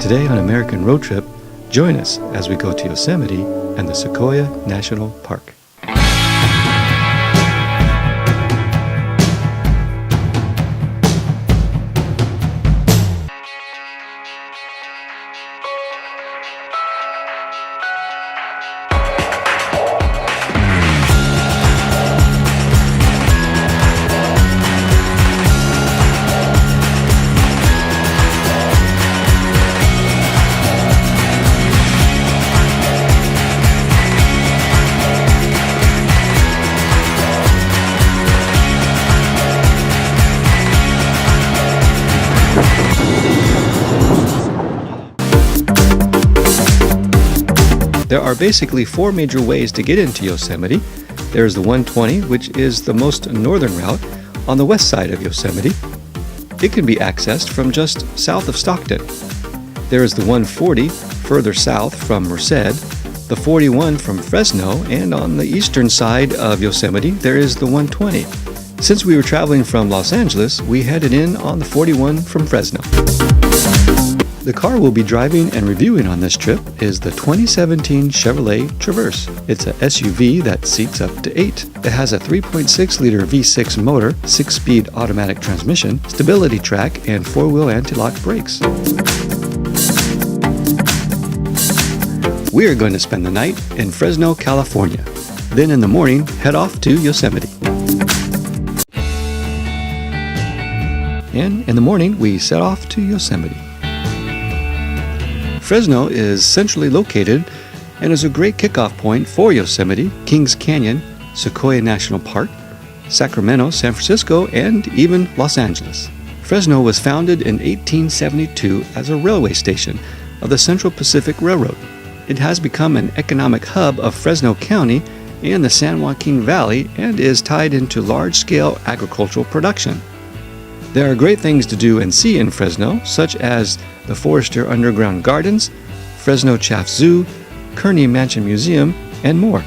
Today on American Road Trip, join us as we go to Yosemite and the Sequoia National Park. There are basically four major ways to get into Yosemite. There's the 120, which is the most northern route on the west side of Yosemite. It can be accessed from just south of Stockton. There is the 140 further south from Merced, the 41 from Fresno, and on the eastern side of Yosemite there is the 120. Since we were traveling from Los Angeles, we headed in on the 41 from Fresno. The car we'll be driving and reviewing on this trip is the 2017 Chevrolet Traverse. It's a SUV that seats up to 8. It has a 3.6-liter V6 motor, 6-speed automatic transmission, stability track, and 4-wheel anti-lock brakes. We are going to spend the night in Fresno, California. Then in the morning, head off to Yosemite. And in the morning, we set off to Yosemite. Fresno is centrally located and is a great kickoff point for Yosemite, Kings Canyon, Sequoia National Park, Sacramento, San Francisco, and even Los Angeles. Fresno was founded in 1872 as a railway station of the Central Pacific Railroad. It has become an economic hub of Fresno County and the San Joaquin Valley and is tied into large-scale agricultural production. There are great things to do and see in Fresno, such as the Forester Underground Gardens, Fresno Chaff Zoo, Kearney Mansion Museum, and more.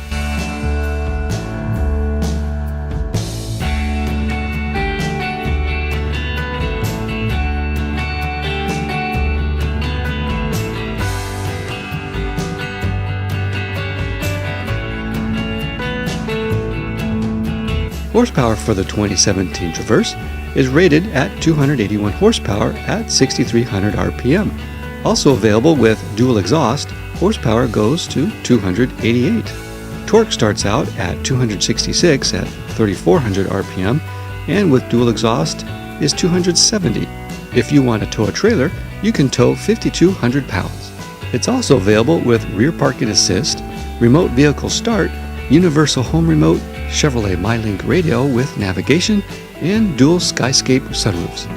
Horsepower for the 2017 Traverse is rated at 281 horsepower at 6,300 RPM. Also available with dual exhaust, horsepower goes to 288. Torque starts out at 266 at 3,400 RPM, and with dual exhaust is 270. If you want to tow a trailer, you can tow 5,200 pounds. It's also available with rear parking assist, remote vehicle start, universal home remote, Chevrolet MyLink radio with navigation, and dual Skyscape sunroofs.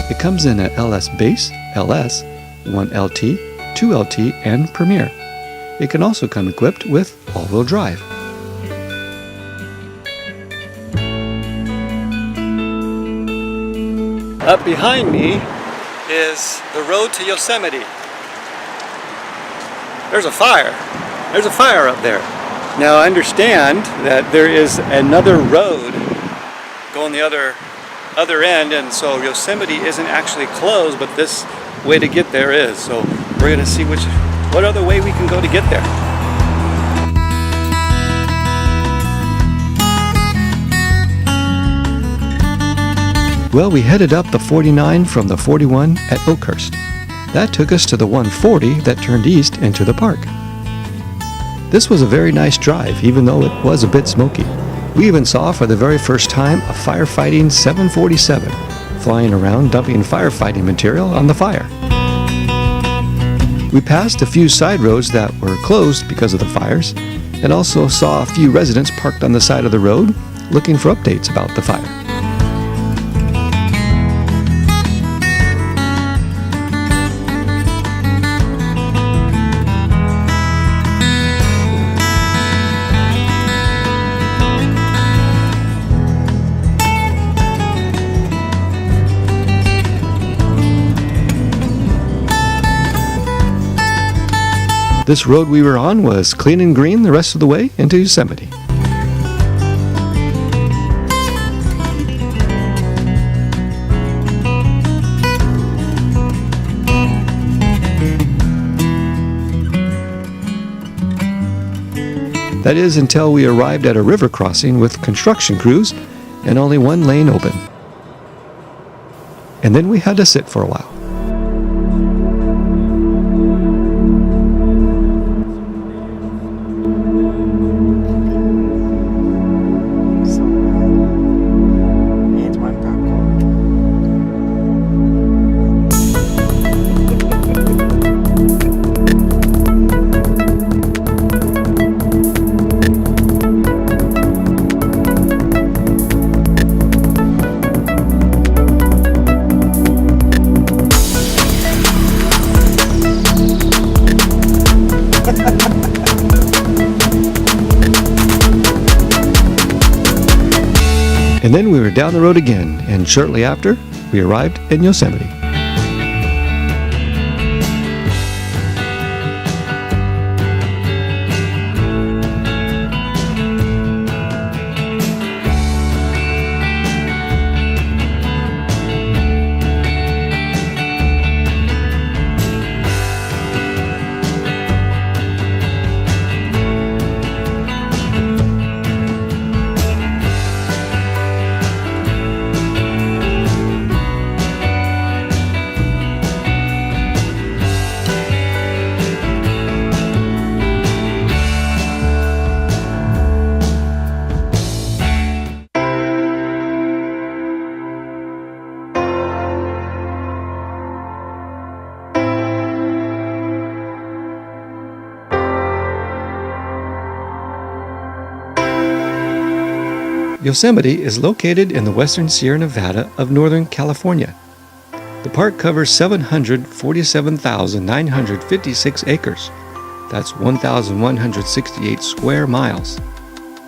It comes in a LS Base, LS, 1LT, 2LT, and Premier. It can also come equipped with all-wheel drive. Up behind me is the road to Yosemite. There's a fire. There's a fire up there. Now I understand that there is another road going the other end, and so Yosemite isn't actually closed, but this way to get there is. So we're going to see what other way we can go to get there. Well, we headed up the 49 from the 41 at Oakhurst. That took us to the 140 that turned east into the park. This was a very nice drive, even though it was a bit smoky. We even saw for the very first time a firefighting 747 flying around dumping firefighting material on the fire. We passed a few side roads that were closed because of the fires, and also saw a few residents parked on the side of the road looking for updates about the fire. This road we were on was clean and green the rest of the way into Yosemite. That is until we arrived at a river crossing with construction crews and only one lane open. And then we had to sit for a while. And then we were down the road again, and shortly after, we arrived in Yosemite. Yosemite is located in the western Sierra Nevada of Northern California. The park covers 747,956 acres. That's 1,168 square miles.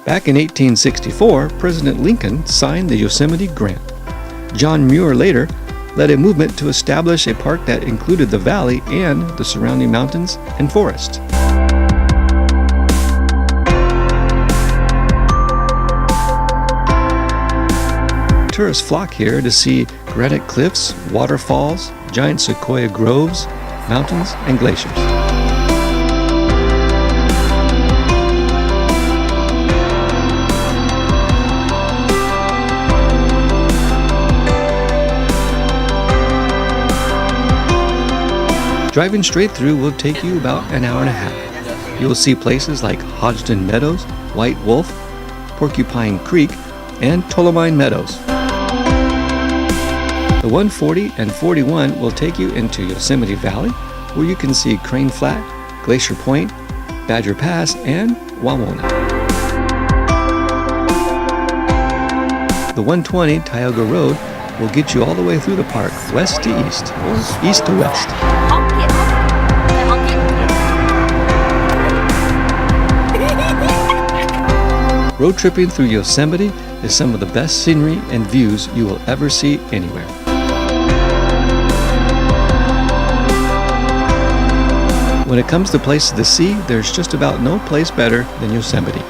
Back in 1864, President Lincoln signed the Yosemite Grant. John Muir later led a movement to establish a park that included the valley and the surrounding mountains and forest. Tourists flock here to see granite cliffs, waterfalls, giant sequoia groves, mountains, and glaciers. Driving straight through will take you about an hour and a half. You will see places like Hodgdon Meadows, White Wolf, Porcupine Creek, and Tuolumne Meadows. The 140 and 41 will take you into Yosemite Valley, where you can see Crane Flat, Glacier Point, Badger Pass, and Wawona. The 120 Tioga Road will get you all the way through the park, west to east, or east to west. Road tripping through Yosemite is some of the best scenery and views you will ever see anywhere. When it comes to places to see, there's just about no place better than Yosemite.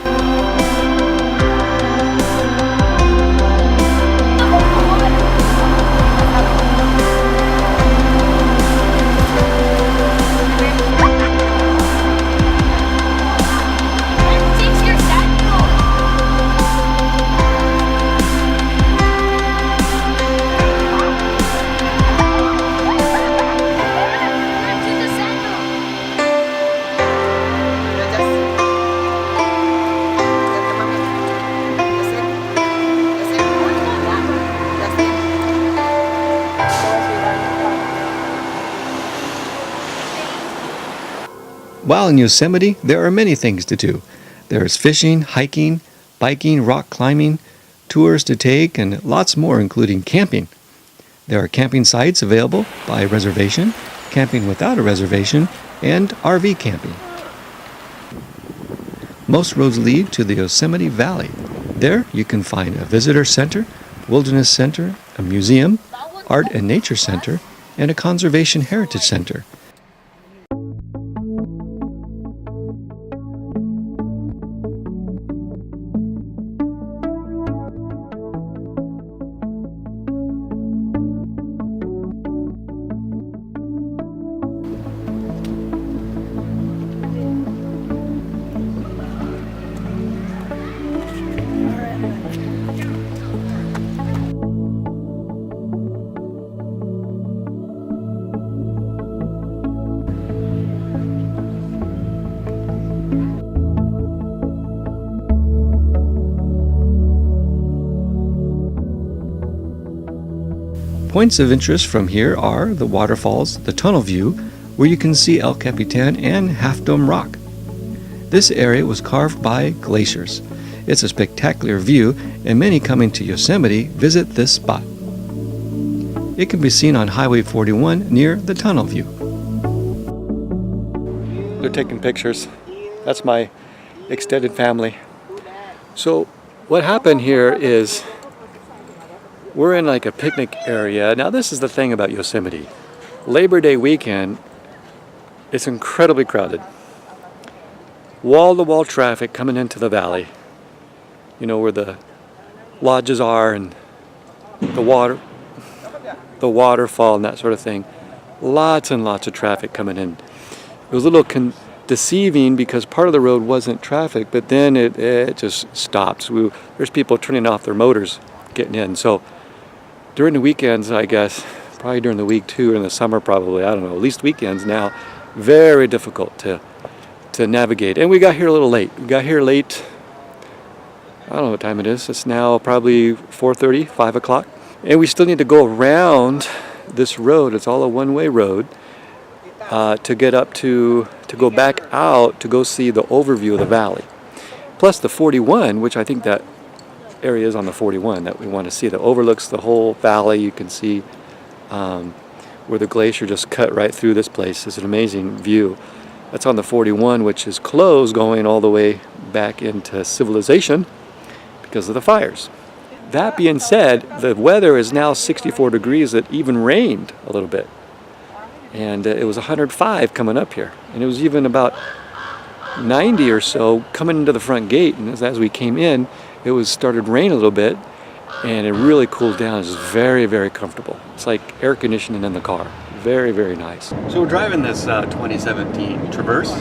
While in Yosemite, there are many things to do. There is fishing, hiking, biking, rock climbing, tours to take, and lots more, including camping. There are camping sites available by reservation, camping without a reservation, and RV camping. Most roads lead to the Yosemite Valley. There you can find a visitor center, wilderness center, a museum, art and nature center, and a conservation heritage center. Points of interest from here are the waterfalls, the tunnel view, where you can see El Capitan and Half Dome Rock. This area was carved by glaciers. It's a spectacular view, and many coming to Yosemite visit this spot. It can be seen on Highway 41 near the tunnel view. They're taking pictures. That's my extended family. So what happened here is we're in like a picnic area. Now this is the thing about Yosemite. Labor Day weekend, it's incredibly crowded. Wall-to-wall traffic coming into the valley. You know, where the lodges are and the waterfall and that sort of thing. Lots and lots of traffic coming in. It was a little deceiving because part of the road wasn't traffic, but then it just stops. There's people turning off their motors getting in. So during the weekends, I guess, probably during the week too, in the summer probably, I don't know, at least weekends now, very difficult to navigate. And we got here a little late. We got here late, I don't know what time it is. It's now probably 4:30, 5 o'clock. And we still need to go around this road. It's all a one-way road to get up to go back out to go see the overview of the valley. Plus the 41, which I think that area is on the 41 that we want to see, that overlooks the whole valley. You can see where the glacier just cut right through this place. It's an amazing view. That's on the 41, which is closed going all the way back into civilization because of the fires. That being said, the weather is now 64 degrees. It even rained a little bit. And it was 105 coming up here. And it was even about 90 or so coming into the front gate. And as we came in, it was started raining a little bit. And it really cooled down. It's very, very comfortable. It's like air conditioning in the car. Very, very nice. So we're driving this 2017 Traverse.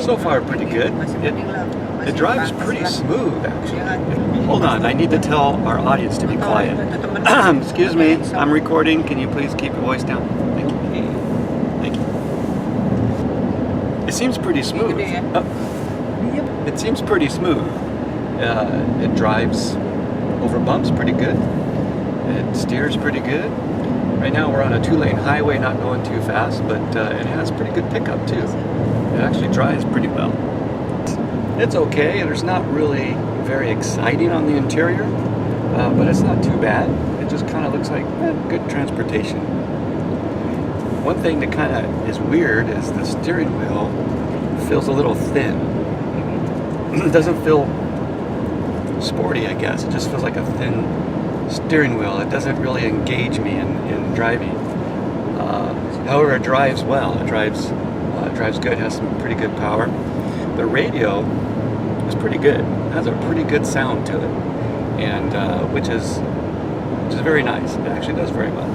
So far, pretty good. It drives pretty smooth, actually. Hold on, I need to tell our audience to be quiet. Excuse me, I'm recording. Can you please keep your voice down? Thank you. Thank you. It seems pretty smooth. It seems pretty smooth. It drives over bumps pretty good. It steers pretty good. Right now we're on a 2-lane highway, not going too fast, but it has pretty good pickup too. It actually drives pretty well. It's okay. There's not really very exciting on the interior, but it's not too bad. It just kind of looks like good transportation. One thing that kind of is weird is the steering wheel feels a little thin. It doesn't feel sporty, I guess. It just feels like a thin steering wheel. It doesn't really engage me in driving. However, it drives well. It drives good. It has some pretty good power. The radio is pretty good. It has a pretty good sound to it, and which is very nice. It actually does very well.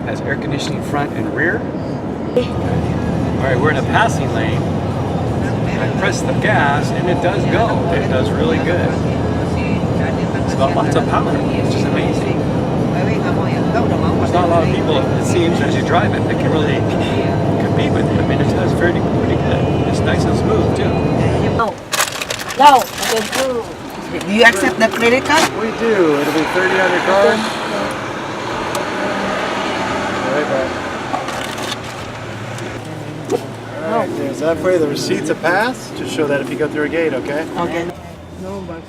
It has air conditioning front and rear. All right, we're in a passing lane. I press the gas, and it does go. It does really good. It's got lots of power, which is amazing. There's not a lot of people, it seems, as you drive it, that can really compete with it. I mean, it does pretty good. It's nice and smooth, too. No. Do you accept the credit card? We do. It'll be 30 on your card. Right back. All right, there's that for you. The receipt's a pass. Just show that if you go through a gate, okay? Okay.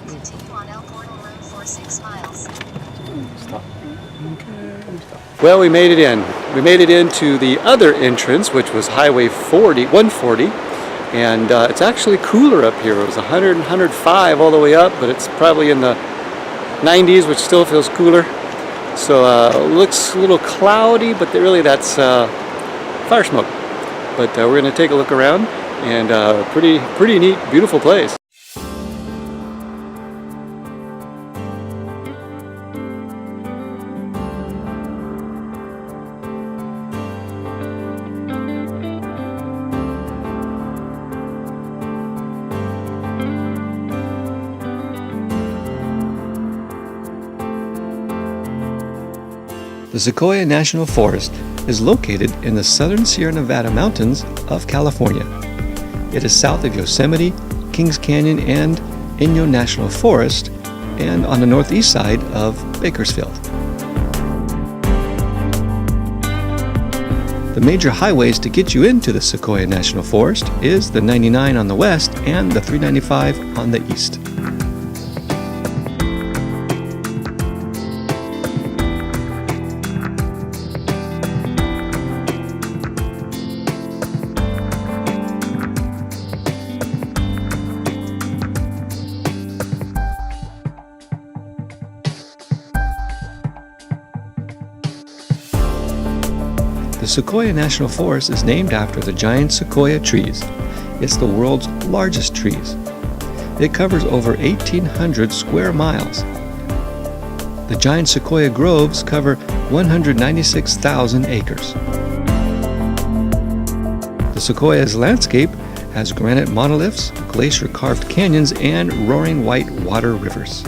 Continue on Elkhorn Road for 6 miles. Stop. Well, we made it in. We made it into the other entrance, which was Highway 140, and it's actually cooler up here. It was 100 and 105 all the way up, but it's probably in the 90s, which still feels cooler. So it looks a little cloudy, but really that's fire smoke. But we're going to take a look around, and pretty neat, beautiful place. The Sequoia National Forest is located in the southern Sierra Nevada mountains of California. It is south of Yosemite, Kings Canyon, and Inyo National Forest, and on the northeast side of Bakersfield. The major highways to get you into the Sequoia National Forest is the 99 on the west and the 395 on the east. The Sequoia National Forest is named after the giant sequoia trees. It's the world's largest trees. It covers over 1,800 square miles. The giant sequoia groves cover 196,000 acres. The sequoia's landscape has granite monoliths, glacier-carved canyons, and roaring white water rivers.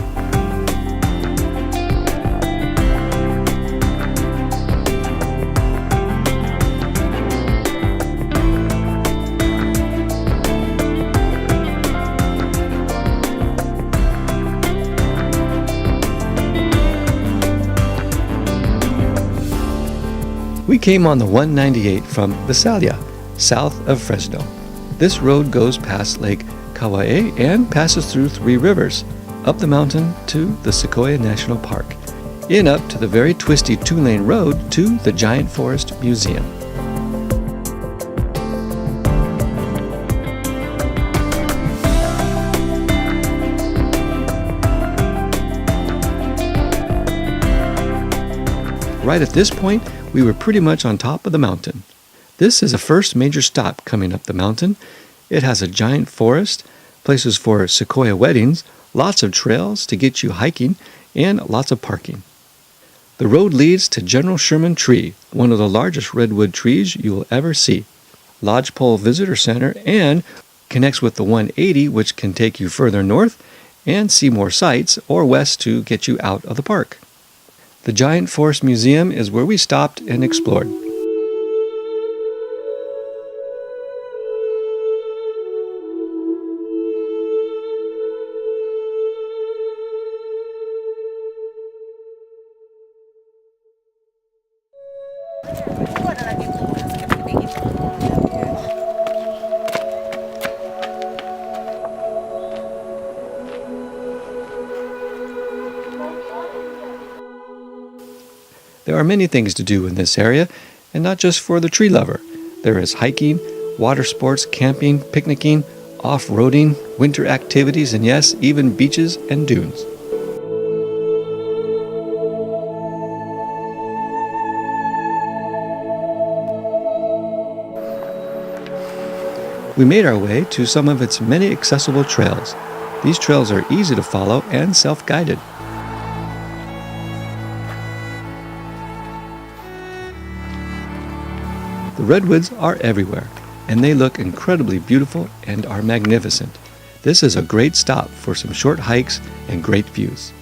We came on the 198 from Visalia, south of Fresno. This road goes past Lake Kauai and passes through 3 rivers, up the mountain to the Sequoia National Park, in up to the very twisty 2-lane road to the Giant Forest Museum. Right at this point, we were pretty much on top of the mountain. This is the first major stop coming up the mountain. It has a giant forest, places for sequoia weddings, lots of trails to get you hiking, and lots of parking. The road leads to General Sherman Tree, one of the largest redwood trees you will ever see. Lodgepole Visitor Center, and connects with the 180, which can take you further north and see more sights, or west to get you out of the park. The Giant Forest Museum is where we stopped and explored. There are many things to do in this area, and not just for the tree lover. There is hiking, water sports, camping, picnicking, off-roading, winter activities, and yes, even beaches and dunes. We made our way to some of its many accessible trails. These trails are easy to follow and self-guided. The redwoods are everywhere, and they look incredibly beautiful and are magnificent. This is a great stop for some short hikes and great views.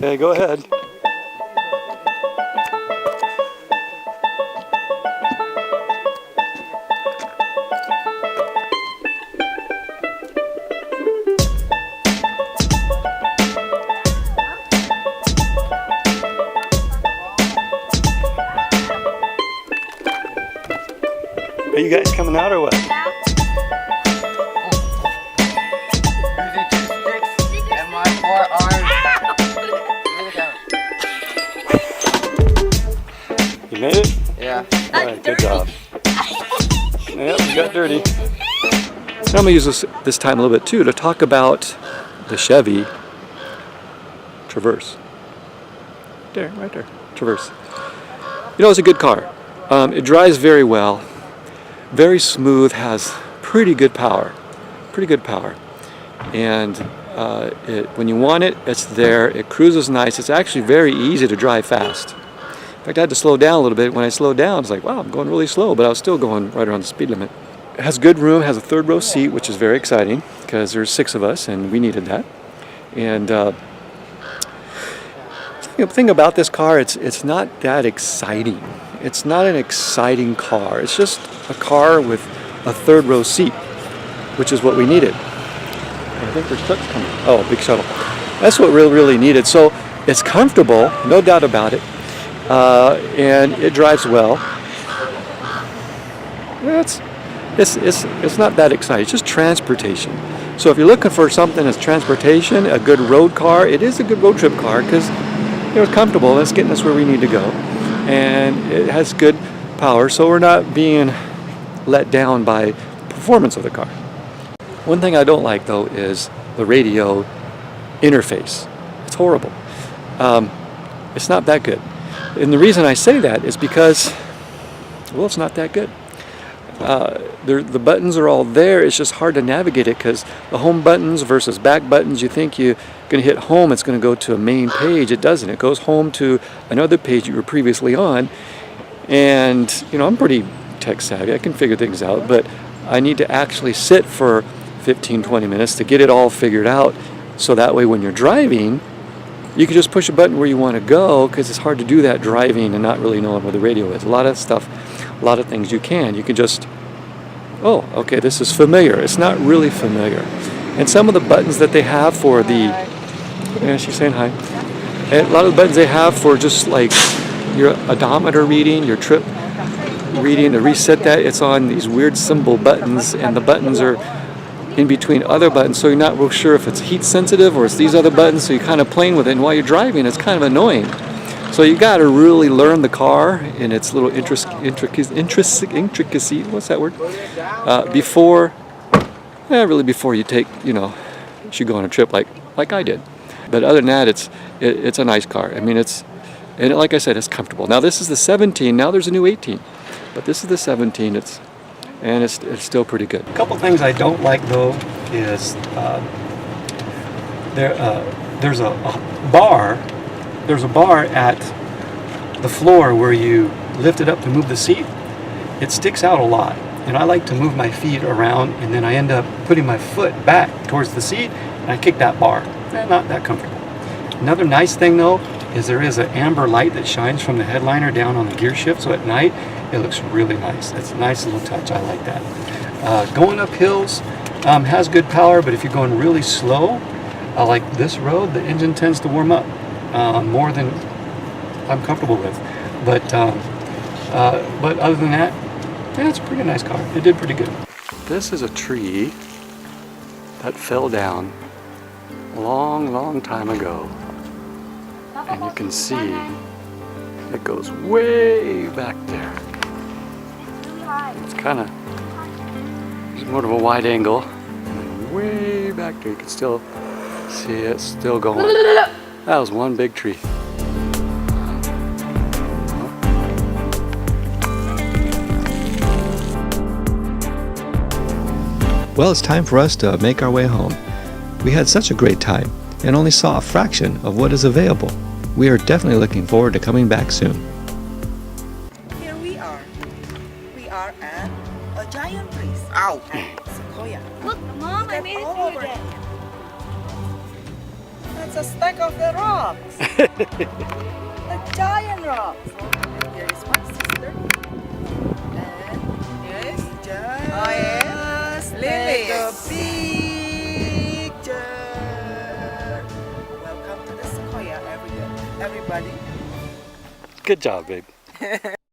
Okay, go ahead. Are you guys coming out or what? You made it? Yeah. All right, good job. Yep, you got dirty. Now I'm going to use this time a little bit too to talk about the Chevy Traverse. There, right there, Traverse. You know, it's a good car. It drives very well, very smooth, has pretty good power, and when you want it, it's there. It cruises nice. It's actually very easy to drive fast. In fact, I had to slow down a little bit. When I slowed down, it's like, wow, I'm going really slow, but I was still going right around the speed limit. It has good room, has a third row seat, which is very exciting because there's 6 of us and we needed that. And the thing about this car, it's not that exciting. It's not an exciting car. It's just a car with a third row seat, which is what we needed. I think there's trucks coming. Oh, big shuttle. That's what we really needed. So it's comfortable, no doubt about it, and it drives well. It's not that exciting. It's just transportation. So if you're looking for something that's transportation, a good road car, it is a good road trip car because it's comfortable and it's getting us where we need to go, and it has good power. So we're not being let down by the performance of the car. One thing I don't like though is the radio interface. It's horrible. It's not that good. And the reason I say that is because, well, it's not that good. The buttons are all there. It's just hard to navigate it because the home buttons versus back buttons, you think you're going to hit home, it's going to go to a main page. It doesn't. It goes home to another page you were previously on. And, I'm pretty tech savvy. I can figure things out, but I need to actually sit for 15-20 minutes to get it all figured out, so that way when you're driving you can just push a button where you want to go, because it's hard to do that driving and not really knowing where the radio is. A lot of things you can just, oh, okay, this is familiar. It's not really familiar. And some of the buttons that they have for she's saying hi, and a lot of the buttons they have for just like your odometer reading, your trip reading, to reset that, it's on these weird symbol buttons, and the buttons are in between other buttons, so you're not real sure if it's heat sensitive or it's these other buttons, so you're kind of playing with it, and while you're driving it's kind of annoying. So you got to really learn the car and its little intricacy, what's that word, before you take, should go on a trip like I did. But other than that, it's a nice car. I mean, like I said, it's comfortable. Now this is the 17, now there's a new 18, but this is the 17, it's still pretty good. A couple things I don't like though is there's a bar at the floor where you lift it up to move the seat. It sticks out a lot, and I like to move my feet around, and then I end up putting my foot back towards the seat and I kick that bar. Not that comfortable. Another nice thing though is there is an amber light that shines from the headliner down on the gear shift, so at night it looks really nice. It's a nice little touch. I like that. Going up hills has good power, but if you're going really slow, like this road, the engine tends to warm up more than I'm comfortable with. But other than that, it's a pretty nice car. It did pretty good. This is a tree that fell down a long time ago, and you can see it goes way back there. It's kind of, there's more of a wide angle, and way back there you can still see it still going. That was one big tree. Well, it's time for us to make our way home. We had such a great time and only saw a fraction of what is available. We are definitely looking forward to coming back soon. Here we are. We are at a giant place. Ow! Sequoia. Look, Mom, I made it All through over it. That's It's a stack of the rocks. A giant rock. Here is my sister. And here is just Lily. The picture. Welcome to the Sequoia, everybody. Good job, babe.